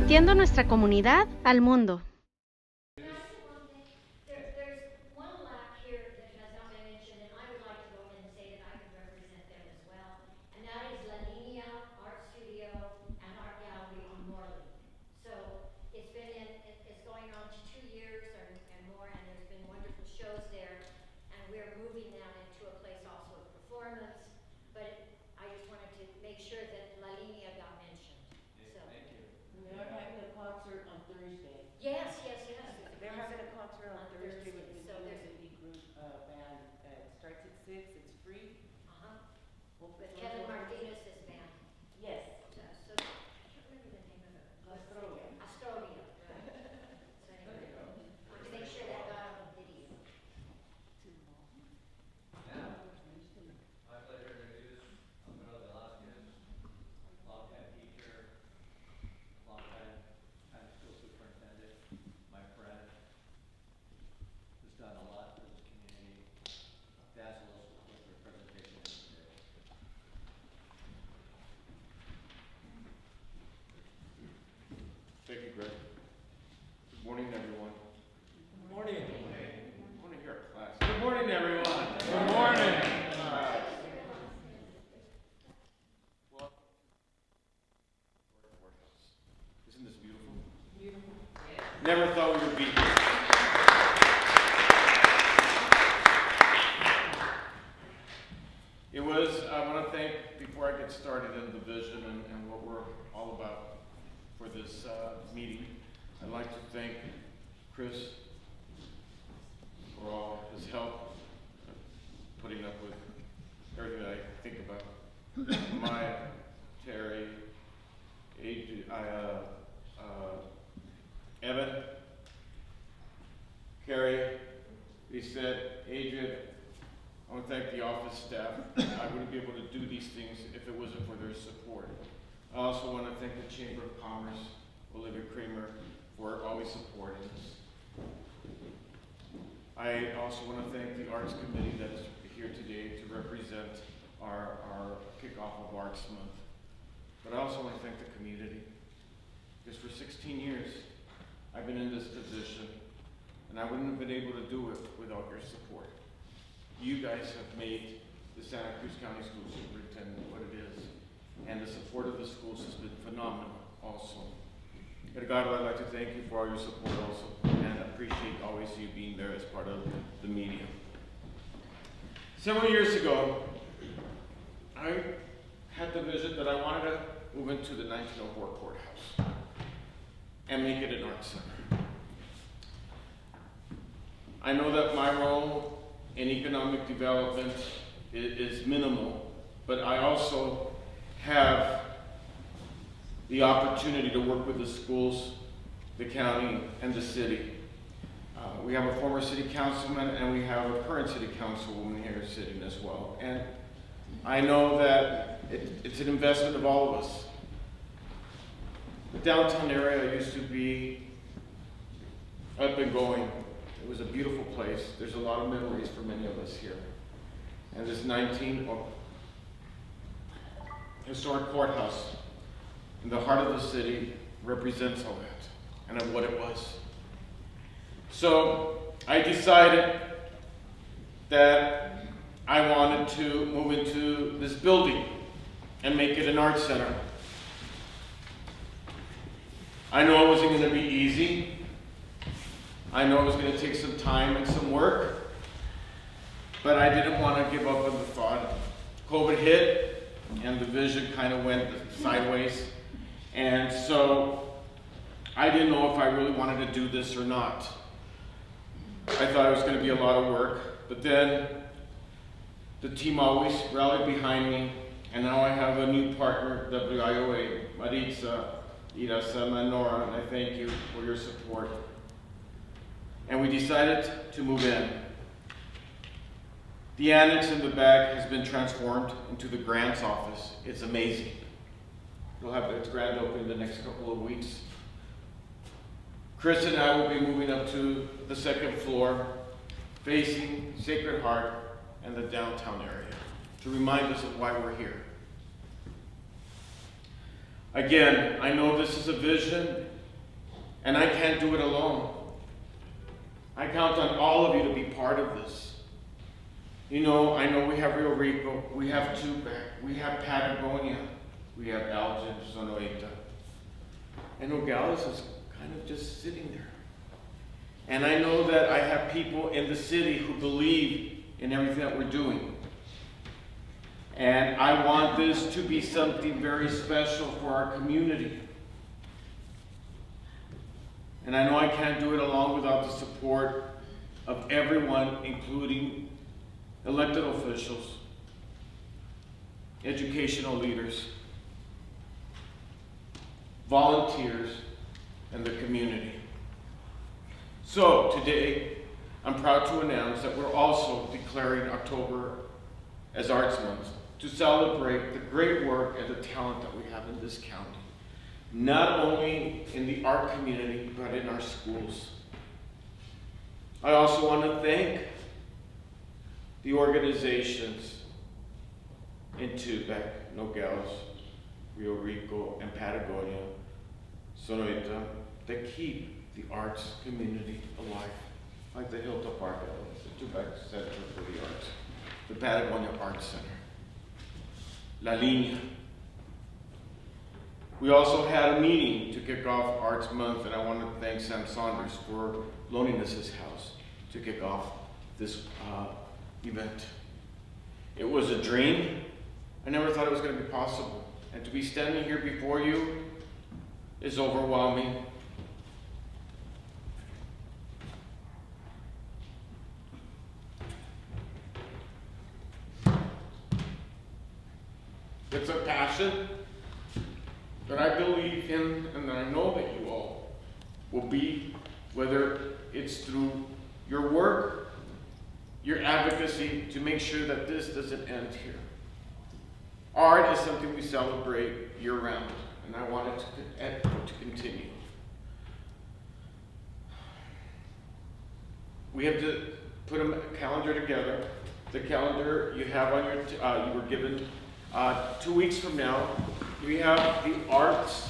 Transmitiendo nuestra comunidad al mundo. Yes. They're having a concert on Thursday with the University Group band. It starts at 6. It's free. With Kevin Martinez's band. Yes. So I can't remember the name of it. Astrodia. Right. So anyway, I want to make sure that got on the video. My pleasure to introduce Alfredo Velásquez, longtime teacher, longtime school superintendent, my friend, who's done a lot for this community. Dazzle us with their presentation today. Thank you, Greg. Good morning, everyone. Good morning. I want to hear our class. Good morning, everyone. Good morning. Welcome to our courthouse. Isn't this beautiful? Beautiful. Never thought we would be here. I want to thank, before I get started in the vision and what we're all about for this meeting, I'd like to thank Cruz for all his help, putting up with everything that I think about. Maya, Terry, Evan, Carrie, he said, Adrian, I want to thank the office staff. I wouldn't be able to do these things if it wasn't for their support. I also want to thank the Chamber of Commerce, Olivia Kramer, for always supporting us. I also want to thank the Arts Committee that is here today to represent our kickoff of Arts Month. But I also want to thank the community, because for 16 years, I've been in this position, and I wouldn't have been able to do it without your support. You guys have made the Santa Cruz County School Superintendent what it is, and the support of the schools has been phenomenal also. And God, I'd like to thank you for all your support also, and I appreciate always you being there as part of the media. Several years ago, I had the vision that I wanted to move into the 1904 courthouse and make it an art center. I know that my role in economic development is minimal, but I also have the opportunity to work with the schools, the county, and the city. We have a former city councilman and we have a current city councilwoman here sitting as well. And I know that it's an investment of all of us. The downtown area used to be up and going. It was a beautiful place. There's a lot of memories for many of us here. And this historic courthouse in the heart of the city represents all that and of what it was. So I decided that I wanted to move into this building and make it an art center. I know it wasn't going to be easy. I know it was going to take some time and some work, but I didn't want to give up on the thought. COVID hit, and the vision kind of went sideways, and so I didn't know if I really wanted to do this or not. I thought it was going to be a lot of work, but then the team always rallied behind me, and now I have a new partner, WIOA, Maritza, Irasama, and Nora, and I thank you for your support. And we decided to move in. The annex in the back has been transformed into the grants office. It's amazing. It'll have its grand opening the next couple of weeks. Chris and I will be moving up to the second floor, facing Sacred Heart and the downtown area, to remind us of why we're here. Again, I know this is a vision, And I can't do it alone. I count on all of you to be part of this. You know, I know we have Rio Rico, we have Tupac, we have Patagonia, we have Elgin, Sonoita. And Nogales is kind of just sitting there. And I know that I have people in the city who believe in everything that we're doing. And I want this to be something very special for our community. And I know I can't do it alone without the support of everyone, including elected officials, educational leaders, volunteers, and the community. So today, I'm proud to announce that we're also declaring October as Arts Month to celebrate the great work and the talent that we have in this county. Not only in the art community, but in our schools. I also want to thank the organizations in Tupac, Nogales, Rio Rico, and Patagonia, Sonoita, that keep the arts community alive, like the Hilltop Art Gallery, the Tupac Center for the Arts, the Patagonia Arts Center, La Línea. We also had a meeting to kick off Arts Month, and I want to thank Sam Saunders for loaning us his house to kick off this event. It was a dream. I never thought it was going to be possible. And to be standing here before you is overwhelming. It's a passion that I believe in and that I know that you all will be, whether it's through your work, your advocacy to make sure that this doesn't end here. Art is something we celebrate year-round, and I want it to continue. We have to put a calendar together. The calendar you have on your, you were given 2 weeks from now. We have the artist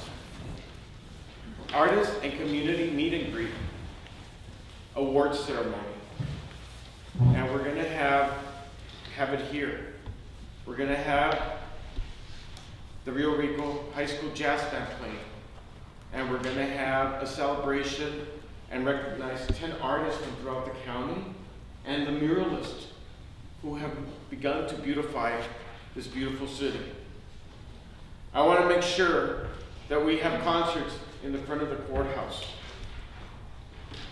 and community meet and greet awards ceremony. And we're gonna have it here. We're gonna have the Rio Rico High School Jazz Band playing. And we're gonna have a celebration and recognize 10 artists from throughout the county and the muralists who have begun to beautify this beautiful city. I want to make sure that we have concerts in the front of the courthouse.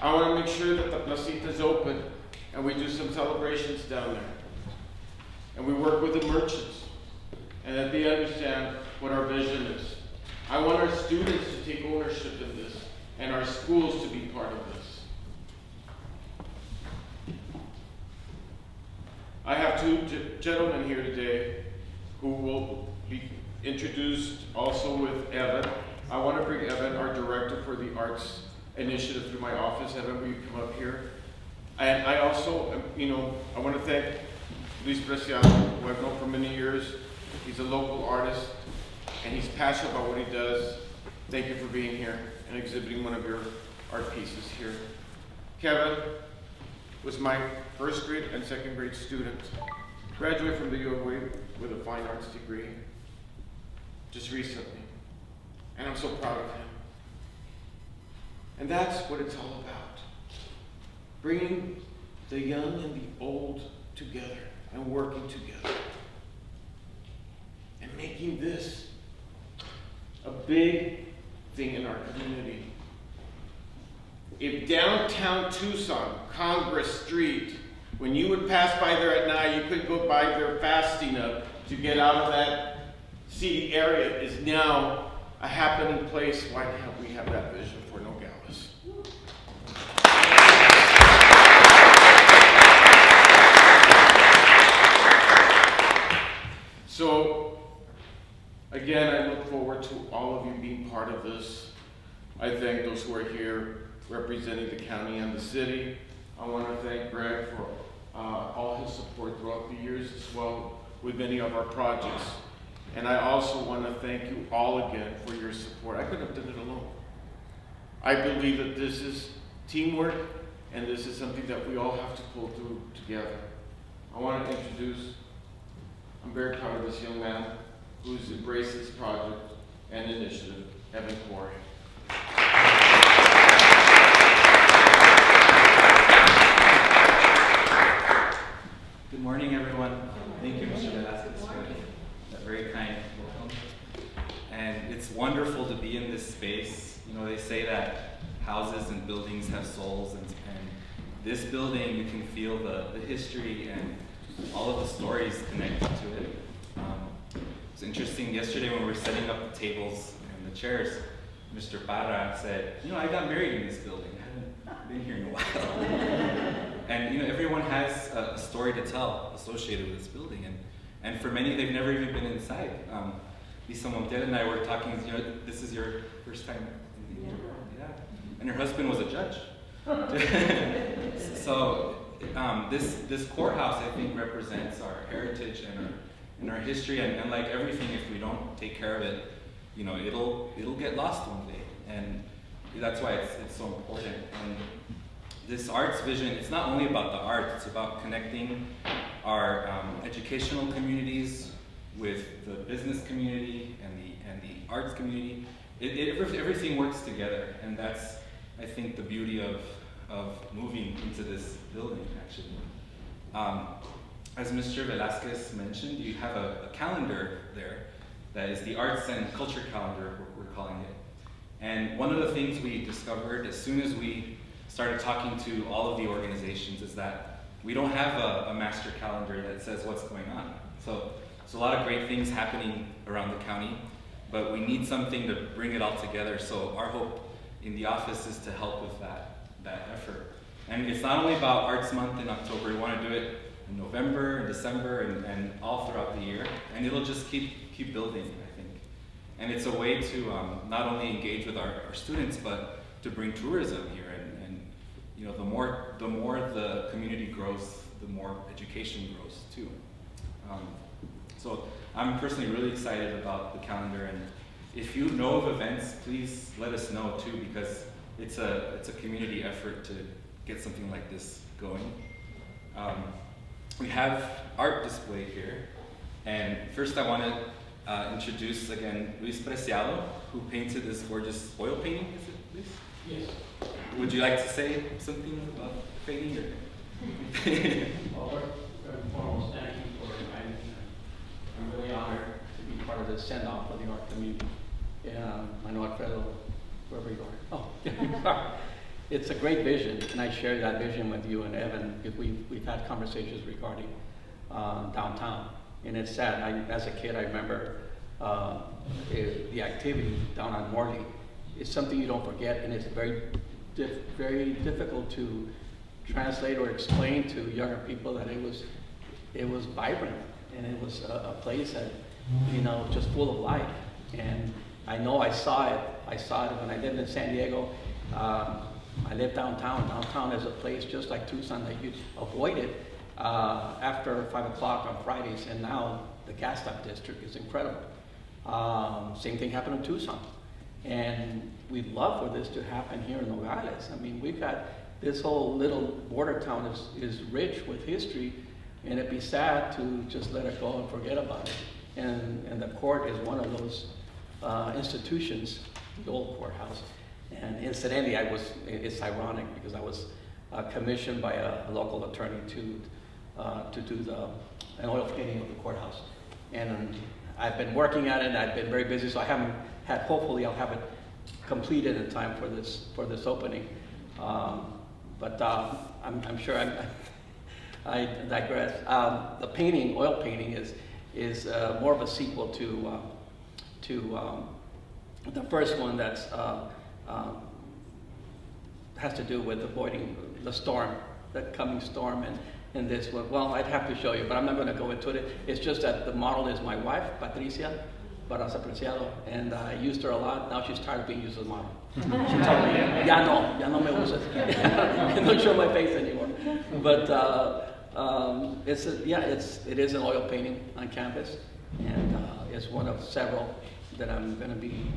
I want to make sure that the placita is open and we do some celebrations down there. And we work with the merchants and that they understand what our vision is. I want our students to take ownership in this and our schools to be part of this. I have two gentlemen here today who will be introduced also with Evan. I want to bring Evan, our director for the Arts Initiative, through my office. Evan, will you come up here? And I also, I want to thank Luis Preciado, who I've known for many years. He's a local artist, and he's passionate about what he does. Thank you for being here and exhibiting one of your art pieces here. Kevin was my first grade and second grade student. Graduated from the U of A with a fine arts degree just recently. And I'm so proud of him. And that's what it's all about. Bringing the young and the old together and working together. And making this a big thing in our community. If downtown Tucson, Congress Street, when you would pass by there at night, you couldn't go by there fast enough to get out of that seedy area, is now a happening place. Why can't we have that vision for Nogales? So, again, I look forward to all of you being part of this. I thank those who are here representing the county and the city. I want to thank Greg for all his support throughout the years as well with many of our projects. And I also want to thank you all again for your support. I couldn't have done it alone. I believe that this is teamwork, and this is something that we all have to pull through together. I want to introduce, I'm very proud of this young man who's embraced this project and initiative, Evan Corey. Good morning, everyone. Thank you, Mr. Velásquez, for that very kind welcome. And it's wonderful to be in this space. You know, they say that houses and buildings have souls, and this building, you can feel the history and all of the stories connected to it. It's interesting, yesterday when we were setting up the tables and the chairs, Mr. Parra said, you know, I got married in this building. I haven't been here in a while. And you know, everyone has a story to tell associated with this building, and for many, they've never even been inside. Lisa Montiel and I were talking, you know, this is your first time in the world, yeah. And her husband was a judge. So this courthouse, I think, represents our heritage and our history, and like everything, if we don't take care of it, you know, it'll get lost one day, and that's why it's so important. And this arts vision, it's not only about the art, it's about connecting our educational communities with the business community and the arts community. Everything works together, and that's, I think, the beauty of moving into this building, actually. As Mr. Velásquez mentioned, you have a calendar there that is the arts and culture calendar, we're calling it. And one of the things we discovered as soon as we started talking to all of the organizations is that we don't have a master calendar that says what's going on. So there's a lot of great things happening around the county, but we need something to bring it all together. So our hope in the office is to help with that effort. And it's not only about Arts Month in October. We want to do it in November and December and all throughout the year. And it'll just keep building, I think. And it's a way to not only engage with our students, but to bring tourism here. And you know, the more the community grows, the more education grows too. So I'm personally really excited about the calendar, and if you know of events, please let us know too, because it's a community effort to get something like this going. We have art display here, and first I want to introduce again Luis Preciado, who painted this gorgeous oil painting. Is it Luis? Yes. Would you like to say something about the painting? Well, first and foremost, thank you for inviting me. I'm really honored to be part of this send-off for the art community. I know Alfredo, wherever you are. Oh, it's a great vision, and I share that vision with you and Evan, because we've had conversations regarding downtown. And it's sad. As a kid, I remember the activity down on Morley. It's something you don't forget, and it's very difficult to translate or explain to younger people that it was vibrant, and it was a place that, you know, just full of life. And I know I saw it when I lived in San Diego. I lived downtown. Downtown is a place just like Tucson that you avoid it after 5 o'clock on Fridays, and now the gas stop district is incredible. Same thing happened in Tucson. And we'd love for this to happen here in Nogales. I mean, we've got this whole little border town is rich with history, and it'd be sad to just let it go and forget about it. And the court is one of those institutions, the old courthouse. And incidentally, it's ironic because I was commissioned by a local attorney to do an oil painting of the courthouse. And I've been working at it, and I've been very busy, so I haven't had, hopefully I'll have it completed in time for this opening. But I'm sure I digress. The painting, oil painting, is more of a sequel to the first one that's has to do with avoiding the storm, the coming storm, and this one. Well, I'd have to show you, but I'm not going to go into it. It's just that the model is my wife, Patricia Barraza Preciado, and I used her a lot. Now she's tired of being used as a model. She told me, ya no me usas. Don't show my face anymore. But it is an oil painting on canvas, and it's one of several that I'm going to be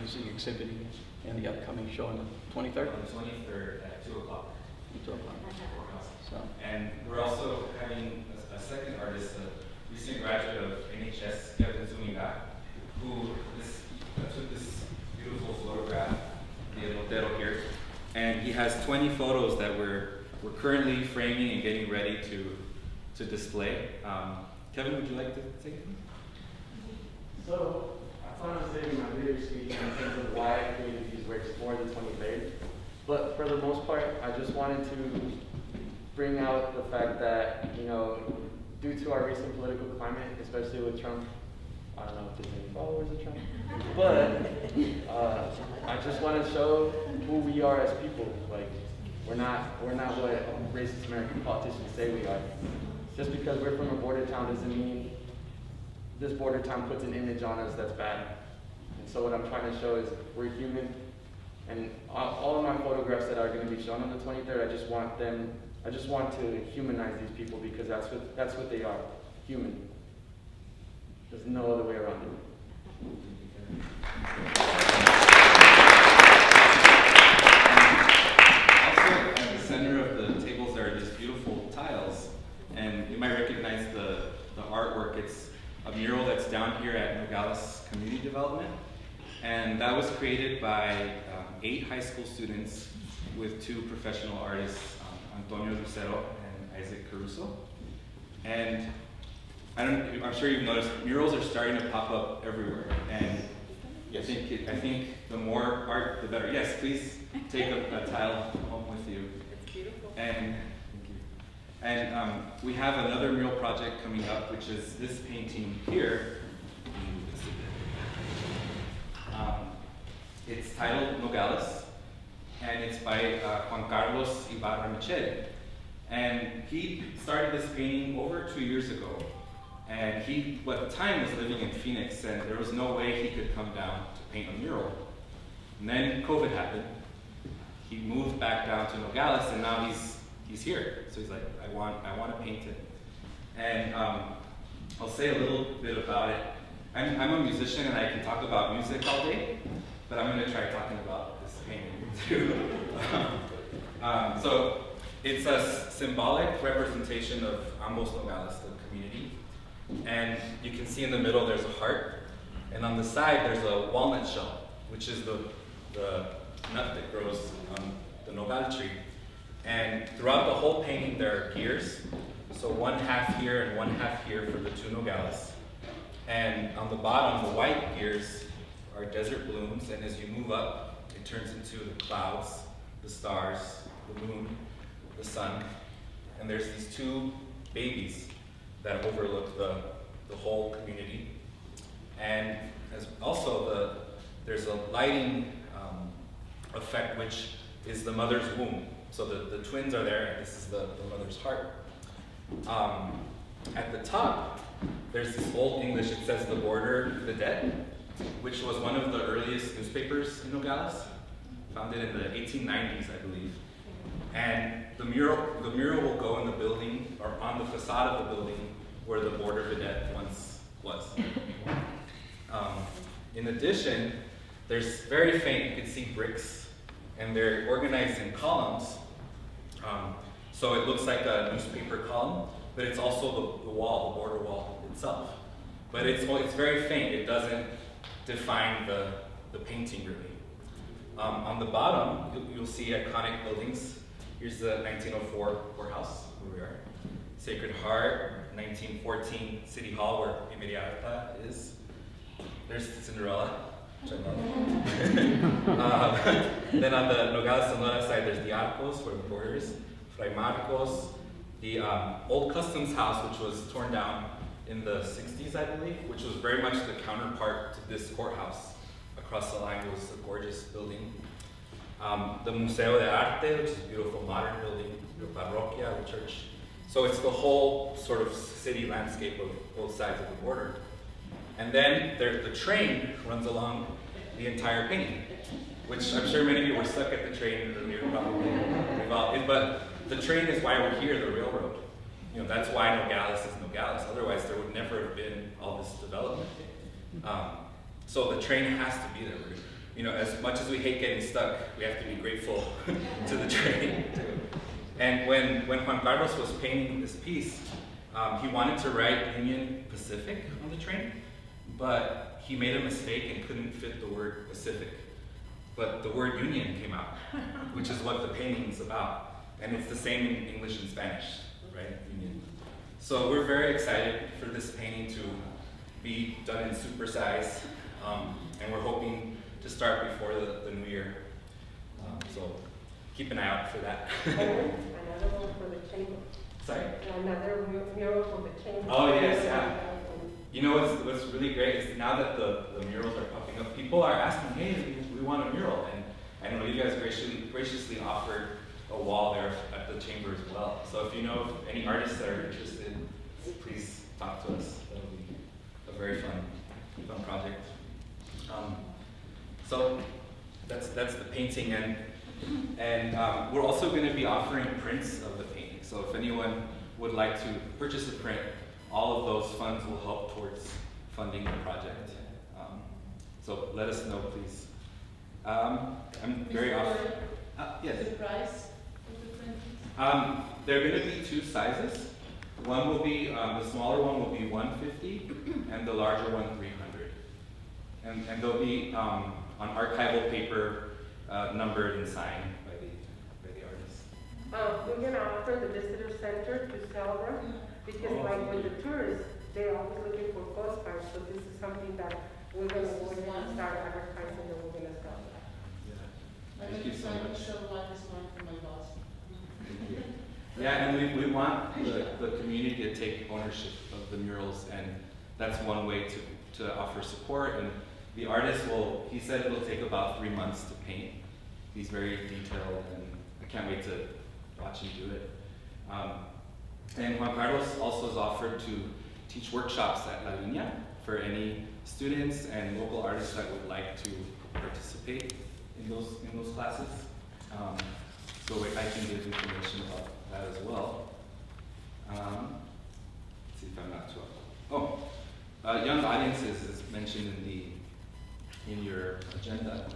using, exhibiting. in the upcoming show on the 23rd. On the 23rd at 2 o'clock. 2 o'clock. So, And we're also having a second artist, a recent graduate of NHS, Kevin Zuniga, who took this beautiful photograph, the Elotero here, and he has 20 photos that we're currently framing and getting ready to display. Kevin, would you like to say anything? So, I thought I was saving my video speech in terms of why I created these works for the 23rd. But for the most part, I just wanted to bring out the fact that, you know, due to our recent political climate, especially with Trump, I don't know if there's any followers of Trump, but I just want to show who we are as people. Like, we're not what racist American politicians say we are. Just because we're from a border town doesn't mean this border town puts an image on us that's bad. And so what I'm trying to show is we're human, and all of my photographs that are going to be shown on the 23rd, I just want to humanize these people because that's what they are, human. There's no other way around it. Also, at the center of the tables are these beautiful tiles, and you might recognize the artwork. It's a mural that's down here at Nogales Community Development, and that was created by 8 high school students with 2 professional artists, Antonio Lucero and Isaac Caruso. And I'm sure you've noticed murals are starting to pop up everywhere, and I think the more art, the better. Yes, please take a tile home with you. It's beautiful. And thank you. And we have another mural project coming up, which is this painting here. It's titled Nogales, and it's by Juan Carlos Ibarra Michel. And he started this painting over 2 years ago. And he, at the time, was living in Phoenix, and there was no way he could come down to paint a mural. And then COVID happened. He moved back down to Nogales, and now he's here. So he's like, I want to paint it. And I'll say a little bit about it. I'm a musician, and I can talk about music all day, but I'm going to try talking about this painting too. So it's a symbolic representation of ambos Nogales, the community. And you can see in the middle there's a heart, and on the side there's a walnut shell, which is the nut that grows on the nogal tree. And throughout the whole painting there are gears, so 1/2 here and 1/2 here for the 2 nogales. And on the bottom, the white gears are desert blooms, and as you move up, it turns into the clouds, the stars, the moon, the sun, and there's these 2 babies that overlook the whole community. And as also there's a lighting effect, which is the mother's womb. So the twins are there, and this is the mother's heart. At the top, there's this old English, it says the border vedette, which was one of the earliest newspapers in Nogales, founded in the 1890s, I believe. And the mural will go in the building, or on the facade of the building, where the border vedette once was. In addition, there's very faint, you can see bricks, and they're organized in columns. So it looks like a newspaper column, but it's also the wall, the border wall itself. But it's very faint, it doesn't define the painting really. On the bottom, you'll see iconic buildings. Here's the 1904 courthouse, where we are. Sacred Heart, 1914 City Hall, where Imediata is. There's Cinderella, which I love. Then on the Nogales Sonora side, there's the Arcos, where the border is. Fray Marcos, the old customs house, which was torn down in the 60s, I believe, which was very much the counterpart to this courthouse. Across the line was a gorgeous building. The Museo de Arte, which is a beautiful modern building, the Parroquia, the church. So it's the whole sort of city landscape of both sides of the border. And then the train runs along the entire painting, which I'm sure many of you were stuck at the train earlier, probably. But the train is why we're here, the railroad. You know, that's why Nogales is Nogales. Otherwise, there would never have been all this development. So the train has to be there. you know, as much as we hate getting stuck, we have to be grateful to the train too. And when Juan Carlos was painting this piece, he wanted to write Union Pacific on the train, but he made a mistake and couldn't fit the word Pacific. But the word Union came out, which is what the painting is about. And it's the same in English and Spanish, right? Union. So we're very excited for this painting to be done in super size, and we're hoping to start before the new year. So keep an eye out for that. Another one for the chamber. Sorry? Another mural for the chamber. Oh yes, yeah. You know what's really great is now that the murals are popping up, people are asking, hey, we want a mural. And I know you guys graciously offered a wall there at the chamber as well. So if you know of any artists that are interested, please talk to us. That'll be a very fun project. So that's the painting, and we're also going to be offering prints of the painting. So if anyone would like to purchase a print, all of those funds will help towards funding the project. So let us know, please. I'm very off. Yes. The price of the print? There are going to be two sizes. One will be, the smaller one will be $150, and the larger one $300. And they'll be on archival paper, numbered and signed by the artist. We're gonna offer the visitor center to sell them, because like with the tourists, they're always looking for postcards, so this is something that we're gonna go ahead and start advertising, and we're gonna sell that. Thank you so much. This one for my boss. Thank you. Yeah, and we want the community to take ownership of the murals, and that's one way to offer support. And the artist he said it will take about 3 months to paint. He's very detailed, and I can't wait to watch him do it. And Juan Carlos also has offered to teach workshops at La Línea for any students and local artists that would like to participate in those classes. So I can give information about that as well. Let's see if I'm not too off. Young audiences is mentioned in your agenda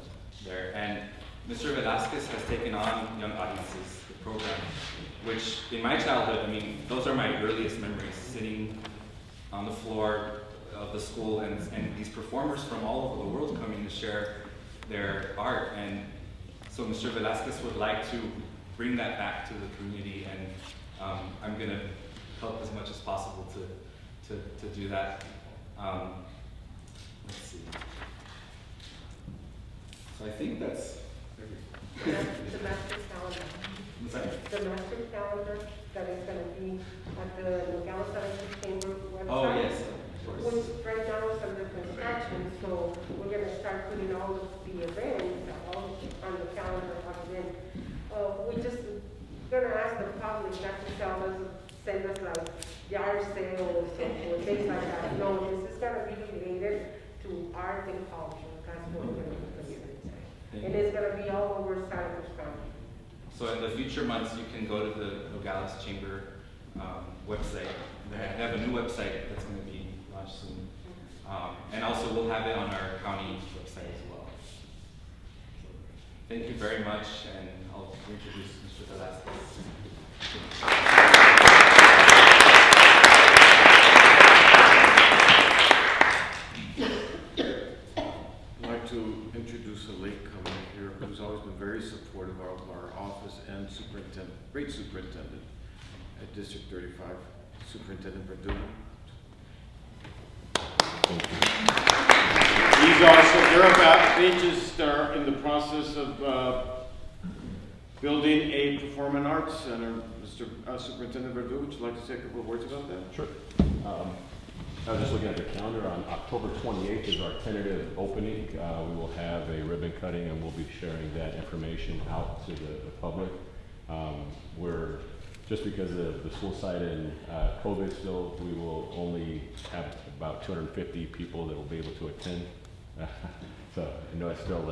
there, and Mr. Velásquez has taken on young audiences, the program, which in my childhood, I mean, those are my earliest memories, sitting on the floor of the school and these performers from all over the world coming to share their art. And so Mr. Velásquez would like to bring that back to the community, and I'm going to help as much as possible to do that. Let's see. So I think that's everything. The master calendar. What's that? The master calendar that is gonna be at the Nogales Chamber website. Oh, yes, of course. Which right now is under construction, so we're gonna start putting all of the events all on the calendar again. We just gonna ask the public not to send us like yard sales or things like that. No, this is gonna be related to art and culture. That's what we're gonna be doing. And it's gonna be all over Cypress County. So in the future months, you can go to the Nogales Chamber website. They have a new website that's going to be launched soon. And also we'll have it on our county website as well. Thank you very much, and I'll introduce Mr. Velásquez. I'd like to introduce a latecomer here who's always been very supportive of our office and superintendent, great superintendent at District 35, Superintendent Verdugo. They just are in the process of building a performing arts center. Mr. Superintendent Verdugo, would you like to say a couple of words about that? Sure. I was just looking at the calendar. On October 28th is our tentative opening. We will have a ribbon cutting, and we'll be sharing that information out to the public. We're just because of the school site and COVID still, we will only have about 250 people that will be able to attend. So I know it's still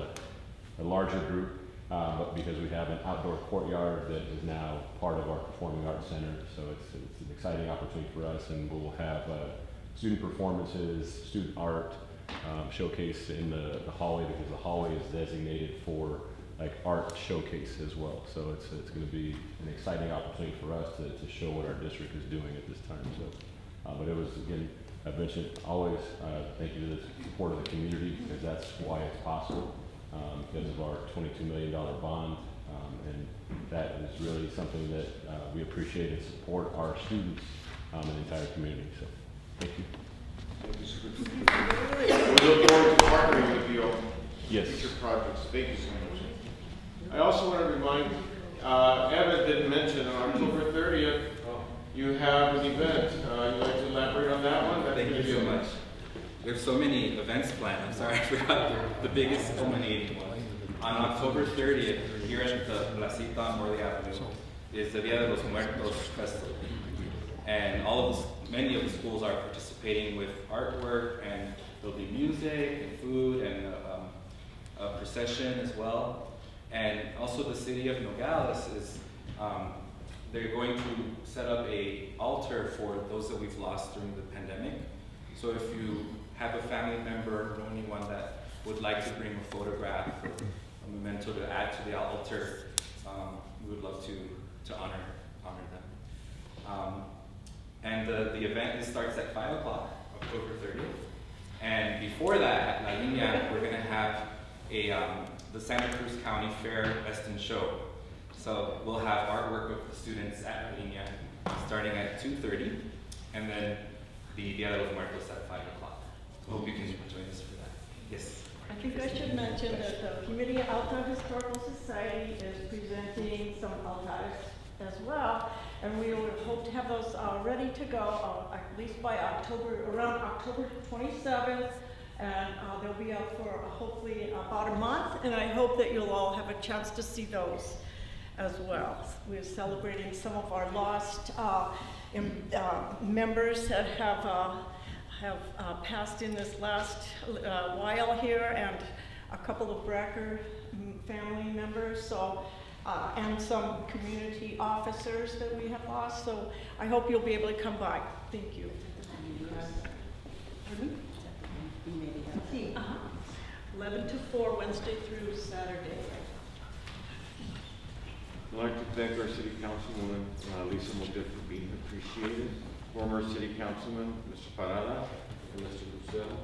a larger group, but because we have an outdoor courtyard that is now part of our Performing Arts Center, so it's an exciting opportunity for us, and we will have student performances, student art, showcase in the hallway, because the hallway is designated for like art showcase as well. So it's going to be an exciting opportunity for us to show what our district is doing at this time. So, but it was, again, I've mentioned always, thank you to the support of the community, because that's why it's possible, because of our $22 million bond. And that is really something that we appreciate and support our students and the entire community. So, thank you. We look forward to partnering with you on Yes. future projects. Thank you so much. I also want to remind, Evan didn't mention, on October 30th, you have an event. You'd like to elaborate on that one? Thank you so much. We have so many events planned. I'm sorry, I forgot the biggest culminating one. On October 30th, here at the Placita on Morley Avenue, is the Dia de los Muertos Festival. And many of the schools are participating with artwork, and there'll be music and food and a procession as well. And also the city of Nogales is, they're going to set up an altar for those that we've lost during the pandemic. So if you have a family member or know anyone that would like to bring a photograph or a memento to add to the altar, we would love to honor them. And the event starts at 5 o'clock, October 30th. And before that, at La Línea, we're going to have the Santa Cruz County Fair Best in Show. So we'll have artwork of the students at La Línea starting at 2:30, and then the Dia de los Muertos at 5 o'clock. Hope you can join us for that. Yes. I think I should mention that the Community Altar Historical Society is presenting some altares as well, and we would hope to have those ready to go at least by around October 27th, and they'll be out for hopefully about a month, and I hope that you'll all have a chance to see those as well. We're celebrating some of our lost members that have passed in this last while here, and a couple of Bracker family members, so and some community officers that we have lost. So I hope you'll be able to come by. Thank you. 11 to 4, Wednesday through Saturday. I'd like to thank our city councilwoman, Lisa Motet, for being appreciated. Former city councilman, Mr. Parada, and Mr. Lucero.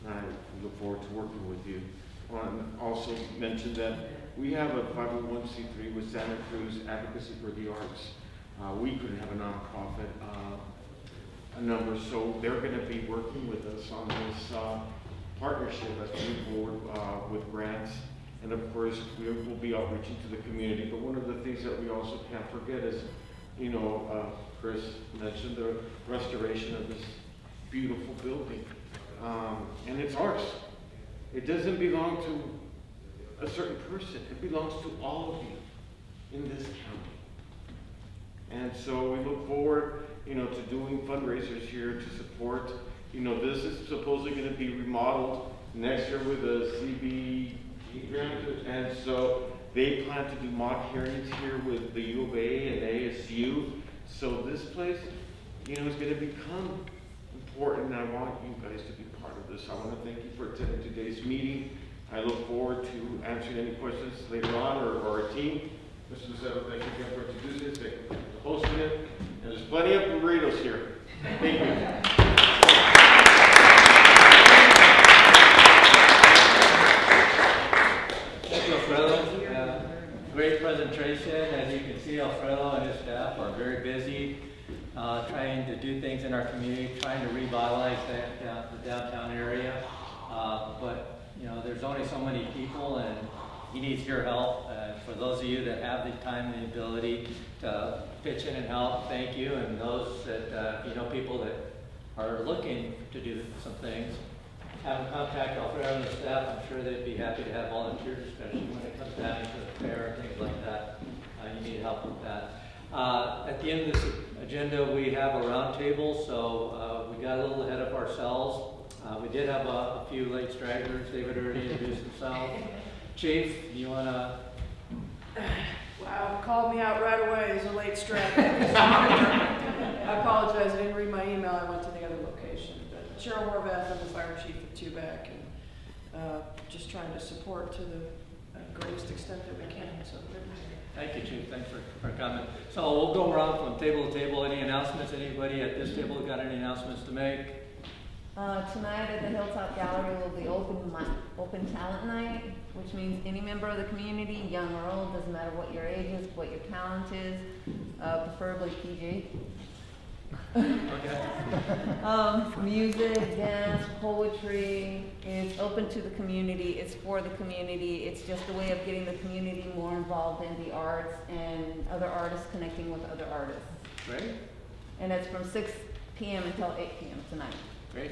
I look forward to working with you. I want to also mention that we have a 501c3 with Santa Cruz Advocacy for the Arts. We couldn't have a nonprofit number, so they're going to be working with us on this partnership as we move forward with grants. And of course, we will be outreaching to the community. But one of the things that we also can't forget is, Chris mentioned the restoration of this beautiful building. And it's ours. It doesn't belong to a certain person. It belongs to all of you in this county. And so we look forward, to doing fundraisers here to support. This is supposedly going to be remodeled next year with a CB grant, and so they plan to do mock hearings here with the U of A and ASU. So this place, is going to become important, and I want you guys to be part of this. I want to thank you for attending today's meeting. I look forward to answering any questions later on, or our team. Mr. Lucero, thank you again for introducing us, thank you for hosting it, and there's plenty of burritos here. Thank you. Thank you, Alfredo. Great presentation. As you can see, Alfredo and his staff are very busy trying to do things in our community, trying to revitalize the downtown area. But there's only so many people, and he needs your help. For those of you that have the time and the ability to pitch in and help, thank you. And those that, people that are looking to do some things, have them contact Alfredo and the staff. I'm sure they'd be happy to have volunteers, especially when it comes down to the fair and things like that. You need help with that. At the end of this agenda, we have a roundtable, so we got a little ahead of ourselves. We did have a few late stragglers. David already introduced himself. Chief, you want to? Wow, called me out right away as a late straggler. I apologize, I didn't read my email. I went to the other location. But Cheryl Horvath, I'm the fire chief at Tubac, and just trying to support to the greatest extent that we can. So Thank you, Chief. Thanks for comment. So we'll go around from table to table. Any announcements? Anybody at this table got any announcements to make? Tonight at the Hilltop Gallery will be open talent night, which means any member of the community, young or old, doesn't matter what your age is, what your talent is, preferably PG. Okay. Music, dance, poetry, it's open to the community, it's for the community, it's just a way of getting the community more involved in the arts and other artists connecting with other artists. Great. And it's from 6 p.m. until 8 p.m. tonight. Great.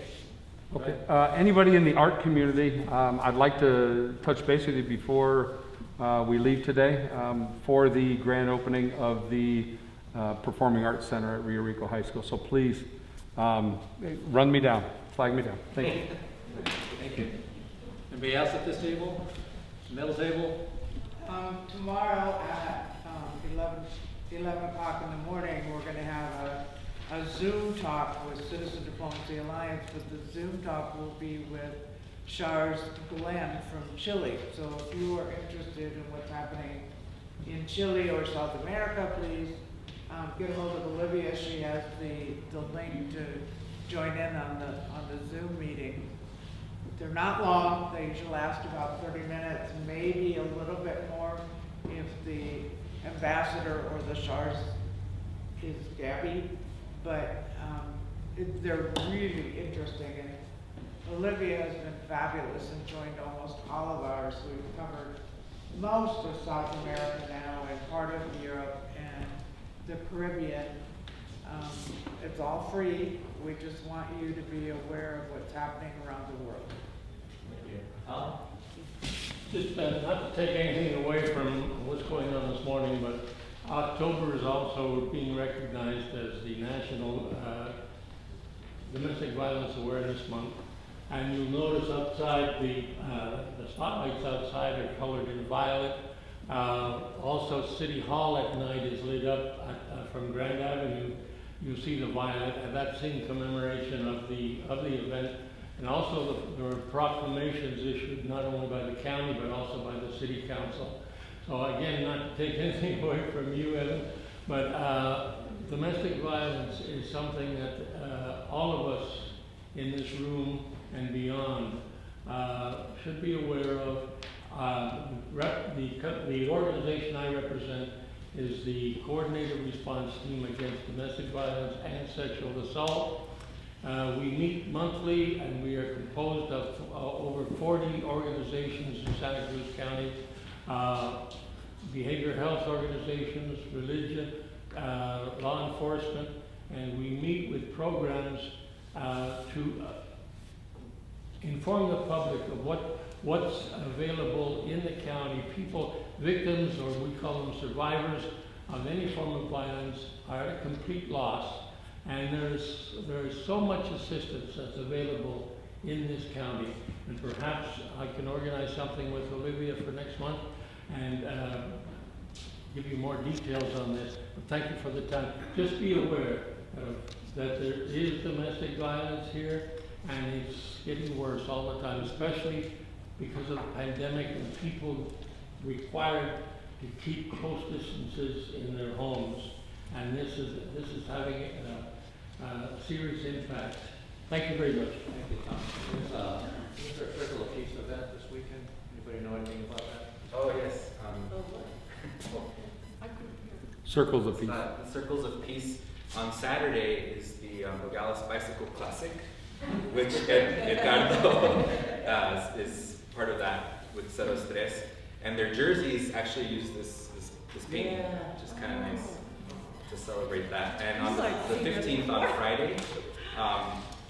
Okay. Anybody in the art community, I'd like to touch base with you before we leave today for the grand opening of the Performing Arts Center at Rio Rico High School. So please run me down, flag me down. Thank you. Thank you. Anybody else at this table? Middle table? tomorrow at 11 o'clock in the morning, we're going to have a Zoom talk with Citizen Diplomacy Alliance, but the Zoom talk will be with Charles Glenn from Chile. So if you are interested in what's happening in Chile or South America, please get a hold of Olivia. She has the link to join in on the Zoom meeting. They're not long. They usually last about 30 minutes, maybe a little bit more if the ambassador or the Shars is Gabby, but they're really interesting. And Olivia has been fabulous and joined almost all of ours. We've covered most of South America now and part of Europe and the Caribbean. It's all free. We just want you to be aware of what's happening around the world. Just not to take anything away from what's going on this morning, but October is also being recognized as the National Domestic Violence Awareness Month. And you'll notice outside the spotlights outside are colored in violet. Also, City Hall at night is lit up from Grand Avenue. You see the violet, and that's in commemoration of the event. And also there were proclamations issued not only by the county but also by the city council. So again, not to take anything away from you, Evan, but domestic violence is something that all of us in this room and beyond should be aware of. The organization I represent is the Coordinated Response Team Against Domestic Violence and Sexual Assault. We meet monthly, and we are composed of over 40 organizations in Santa Cruz County, behavioral health organizations, religion, law enforcement, and we meet with programs to inform the public of what's available in the county. People, victims, or we call them survivors of any form of violence, are at a complete loss. And there is so much assistance that's available in this county. And perhaps I can organize something with Olivia for next month and give you more details on this. But thank you for the time. Just be aware that there is domestic violence here, and it's getting worse all the time, especially because of the pandemic and people required to keep close distances in their homes. And this is having a serious impact. Thank you very much. Thank you, Tom. There's a Circle of Peace event this weekend. Anybody know anything about that? Oh, yes. Circles of Peace. The Circles of Peace on Saturday is the Nogales Bicycle Classic, which Edgardo is part of that with Ceros Tres. And their jerseys actually use this paint, which is kind of nice to celebrate that. And on the 15th, on Friday,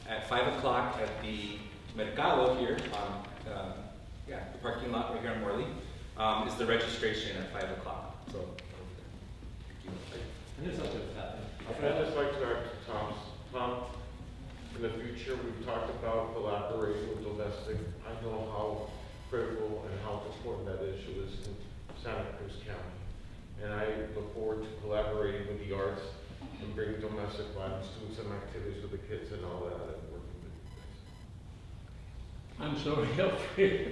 at 5 o'clock at the Mercado here on the parking lot right here in Morley, is the registration at 5 o'clock. So, And it's something that's happening. I'd just like to ask Tom, in the future, we've talked about collaborating with domestic. I know how critical and how important that issue is in Santa Cruz County. And I look forward to collaborating with the arts and bringing domestic violence, doing some activities with the kids and all that, and working with you guys. I'm sorry, Alfredo.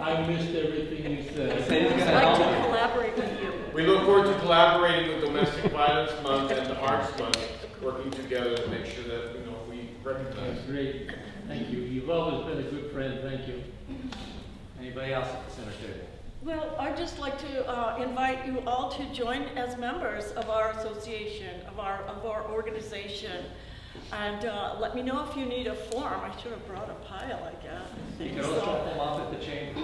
I missed everything you said. Say he's gonna I'd like to help. collaborate with you. We look forward to collaborating with Domestic Violence Month and the Arts Month, working together to make sure that, you know, we recognize. That's great. Thank you. You've always been a good friend. Thank you. Anybody else at the center table? Well, I'd just like to invite you all to join as members of our association, of our organization. And let me know if you need a form. I should have brought a pile, I guess. You can always drop them off at the chamber.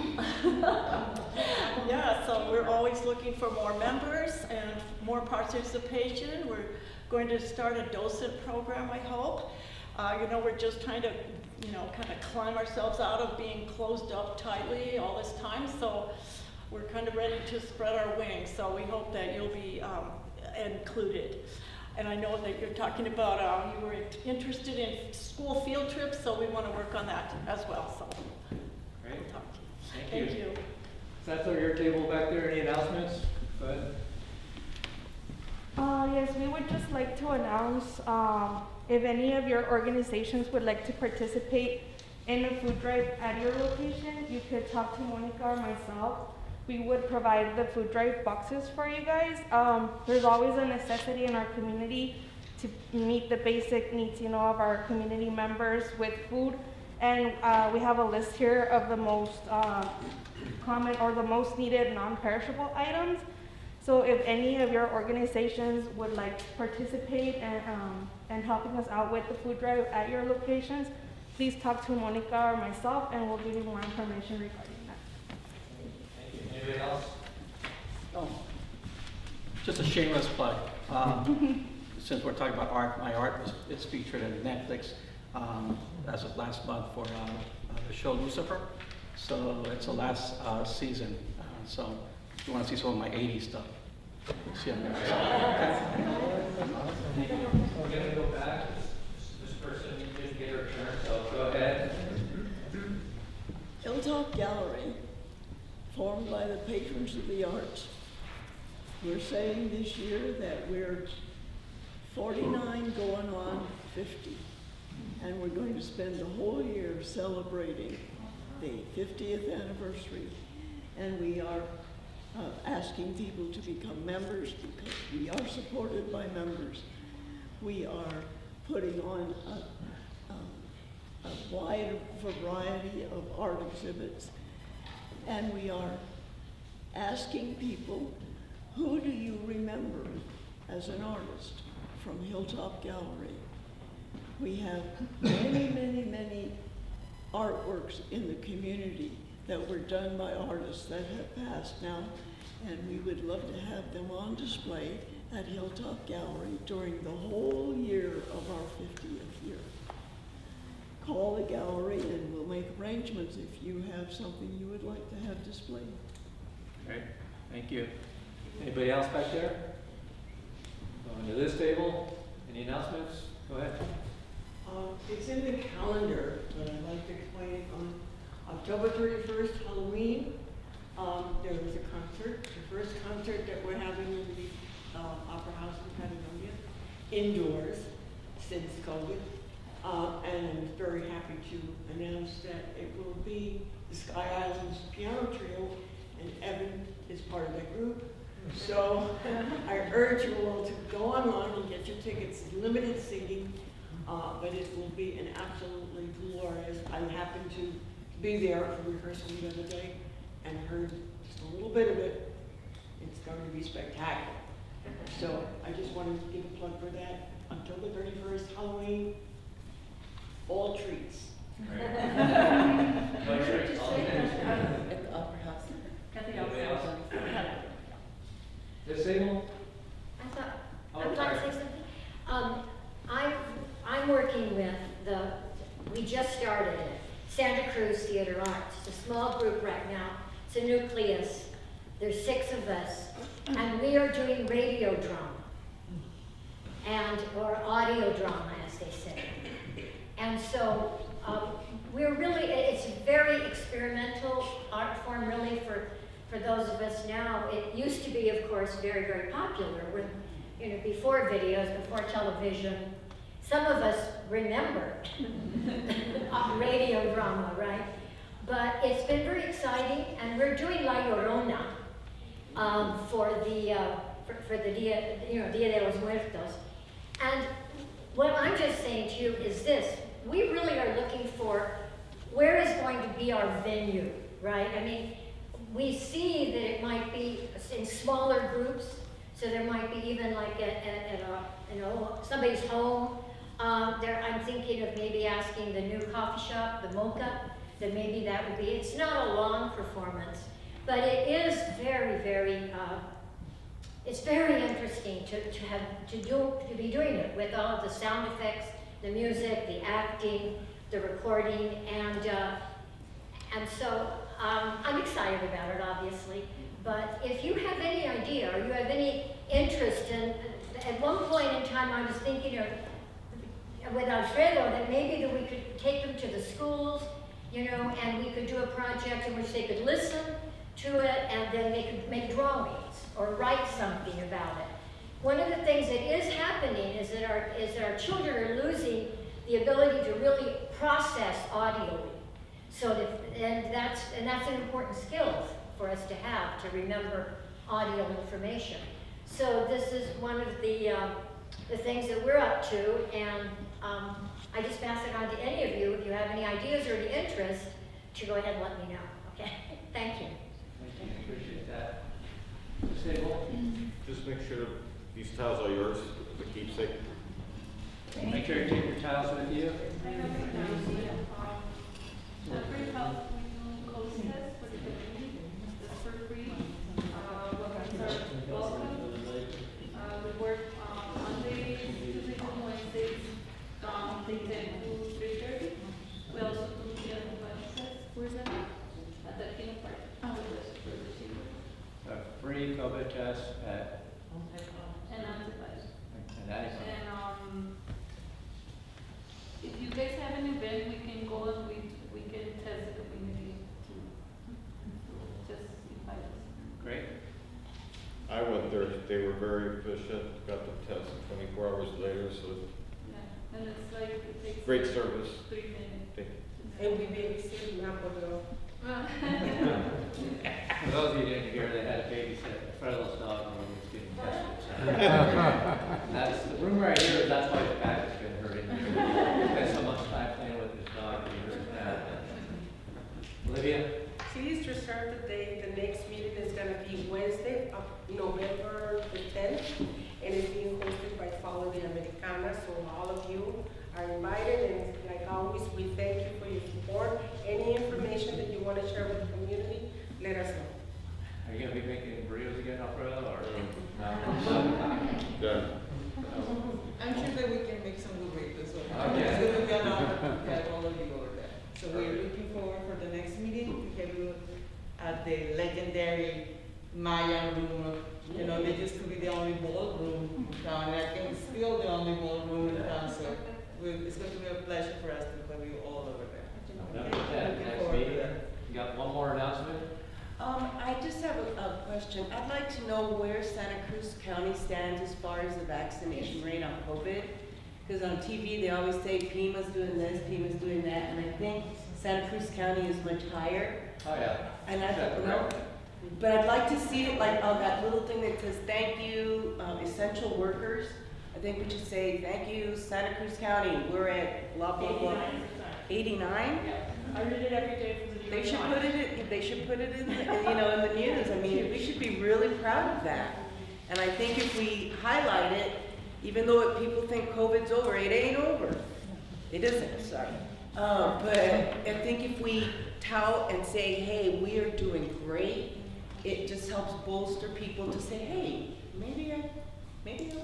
Yeah, so we're always looking for more members and more participation. We're going to start a docent program, I hope. You know, we're just trying to, you know, kind of climb ourselves out of being closed up tightly all this time. So we're kind of ready to spread our wings. So we hope that you'll be included. And I know that you're talking about, you were interested in school field trips, so we want to work on that as well. So Great. we'll talk to you. Thank you. Thank you. That's over your table back there. Any announcements? Go ahead. Yes, we would just like to announce if any of your organizations would like to participate in a food drive at your location, you could talk to Monica or myself. We would provide the food drive boxes for you guys. There's always a necessity in our community to meet the basic needs, you know, of our community members with food. And we have a list here of the most common or the most needed non-perishable items. So if any of your organizations would like to participate and helping us out with the food drive at your locations, please talk to Monica or myself and we'll give you more information regarding that. Thank you. Anybody else? Oh, just a shameless plug. Since we're talking about art, my art it's featured in Netflix as of last month for the show Lucifer. So it's the last season. So if you want to see some of my 80s stuff, see on there. We're going to go back. This person didn't get her turn, so go ahead. Hilltop Gallery, formed by the patrons of the arts. We're saying this year that we're 49 going on 50. And we're going to spend the whole year celebrating the 50th anniversary. And we are asking people to become members because we are supported by members. We are putting on a wide variety of art exhibits. And we are asking people, who do you remember as an artist from Hilltop Gallery? We have many, many, many artworks in the community that were done by artists that have passed now, and we would love to have them on display at Hilltop Gallery during the whole year of our 50th year. Call the gallery and we'll make arrangements if you have something you would like to have displayed. Great, thank you. Anybody else back there? Going to this table. Any announcements? Go ahead. It's in the calendar, but I'd like to explain it. On October 31st, Halloween, there was a concert, the first concert that we're having in the Opera House in Patagonia, indoors, since COVID. And I'm very happy to announce that it will be the Sky Islands Piano Trio, and Evan is part of that group. So I urge you all to go online and get your tickets, limited seating. But it will be an absolutely glorious. I happened to be there for rehearsal the other day and heard just a little bit of it. It's going to be spectacular. So I just wanted to give a plug for that. October 31st, Halloween, all treats. No treats. At the Opera House. At the Opera House. This table? I'd like to say something. I'm working with we just started it, Santa Cruz Theater Arts. It's a small group right now. It's a nucleus. There's 6 of us, and we are doing radio drama, or audio drama, as they say. And so we're really, it's a very experimental art form, really, for those of us now. It used to be, of course, very, very popular when, before videos, before television. Some of us remember radio drama, right? but it's been very exciting, and we're doing La Llorona for the Dia, Dia de los Muertos. And what I'm just saying to you is this: we really are looking for where is going to be our venue, right? I mean, we see that it might be in smaller groups, so there might be even like at somebody's home. I'm thinking of maybe asking the new coffee shop, the Mocha, that maybe that would be. It's not a long performance, but it is very, very. It's very interesting to be doing it with all of the sound effects, the music, the acting, the recording, and so I'm excited about it, obviously. But if you have any idea or you have any interest in, at one point in time, I was thinking of with Alfredo that maybe that we could take them to the schools, and we could do a project in which they could listen to it, and then they could make drawings or write something about it. One of the things that is happening is that our children are losing the ability to really process audio. And that's an important skill for us to have, to remember audio information. So this is one of the things that we're up to, and I just pass it on to any of you if you have any ideas or any interest to go ahead and let me know. Okay, thank you. Thank you, appreciate that. Stable. Just make sure these tiles are yours, the keepsake. Make sure you take your tiles with you. Every house we do code test for the community. It's for free. Welcome. We work Monday, Tuesdays, and Wednesdays from 10 to 3:30. We also do the budget test. Where's that? At the King Park. A free COVID test at. And antibodies. And that is. And if you guys have an event, we can go and we can test the community to just invite us. Great. I went there, they were very efficient, got the test 24 hours later, so Yeah, and it's like, it takes. great service. 3 minutes. Thank you. And we babysit Napoleon. For those of you who didn't hear, they had a babysit Alfredo's dog when he was getting tested. That's the rumor I hear is that's why his back has been hurting. He spent so much time playing with his dog, he hurt his back. Olivia? Please reserve the date. The next meeting is gonna be Wednesday, November the 10th, and it's being hosted by Follow the Americana, so all of you are invited, and like always, we thank you for your support. Any information that you want to share with the community, let us know. Are you gonna be making burritos again, Alfredo, or? Done. I'm sure that we can make some good weight as well. Okay. So we can get all of you over there. So we're looking forward for the next meeting to have you at the legendary Mayan room. They used to be the only ballroom in town, and I think it's still the only ballroom in town. So it's going to be a pleasure for us to have you all over there. Looking forward to that. You got one more announcement? I just have a question. I'd like to know where Santa Cruz County stands as far as the vaccination rate on COVID. Because on TV, they always say Pima's doing this, Pima's doing that, and I think Santa Cruz County is much higher. Oh, yeah. And I don't know. But I'd like to see it like on that little thing that says, thank you, essential workers. I think we should say, thank you, Santa Cruz County. We're at blah, blah, blah. 89? Yeah. I read it every day for the They should put it in, in the news. I mean, we should be really proud of that. And I think if we highlight it, even though people think COVID's over, it ain't over. It isn't, sorry. But I think if we tout and say, hey, we are doing great, it just helps bolster people to say, hey, maybe I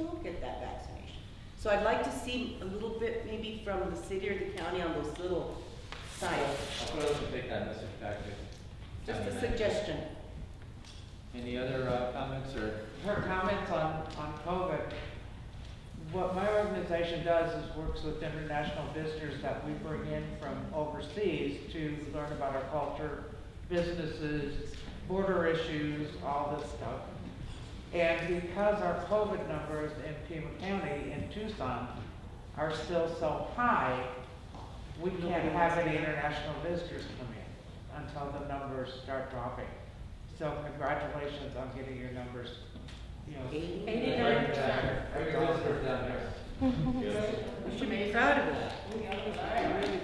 will get that vaccination. So I'd like to see a little bit maybe from the city or the county on those little signs. I'll put us to take that message back to. Just a suggestion. Any other comments or? Her comments on COVID. What my organization does is works with international visitors that we bring in from overseas to learn about our culture, businesses, border issues, all this stuff. And because our COVID numbers in Pima County and Tucson are still so high, we can't have any international visitors come in. until the numbers start dropping. So congratulations on getting your numbers, you know. 89%. You should be proud of that.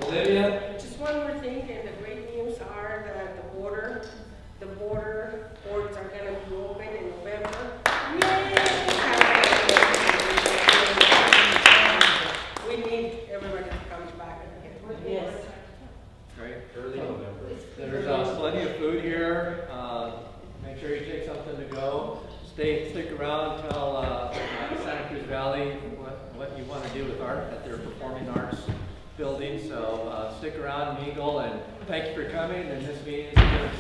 Olivia? Just one more thing, and the great news are that the border ports are gonna be open in November. We need everybody to come back again. Yes. Great. Early November. There's plenty of food here. Make sure you take something to go. Stick around, tell Santa Cruz Valley what you want to do with art at their performing arts building. So stick around, mingle, and thank you for coming. And this meeting is adjourned.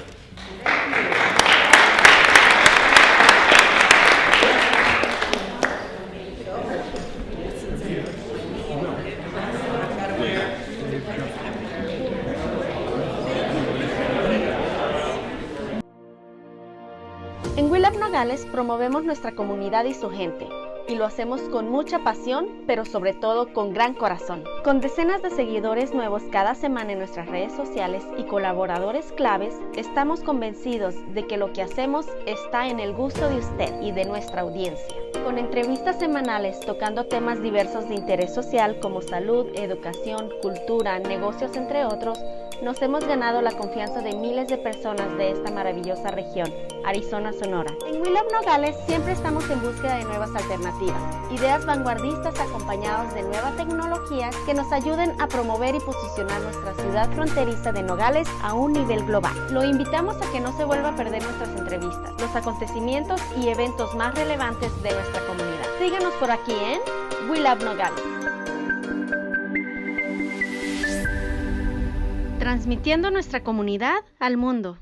En We Love Nogales promovemos nuestra comunidad y su gente, y lo hacemos con mucha pasión, pero sobre todo con gran corazón. Con decenas de seguidores nuevos cada semana en nuestras redes sociales y colaboradores claves, estamos convencidos de que lo que hacemos está en el gusto de usted y de nuestra audiencia. Con entrevistas semanales tocando temas diversos de interés social como salud, educación, cultura, negocios, entre otros, nos hemos ganado la confianza de miles de personas de esta maravillosa región, Arizona, Sonora. En We Love Nogales siempre estamos en búsqueda de nuevas alternativas, ideas vanguardistas acompañados de nuevas tecnologías que nos ayuden a promover y posicionar nuestra ciudad fronteriza de Nogales a un nivel global. Lo invitamos a que no se vuelva a perder nuestras entrevistas, los acontecimientos y eventos más relevantes de nuestra comunidad. Síganos por aquí en We Love Nogales. Transmitiendo nuestra comunidad al mundo.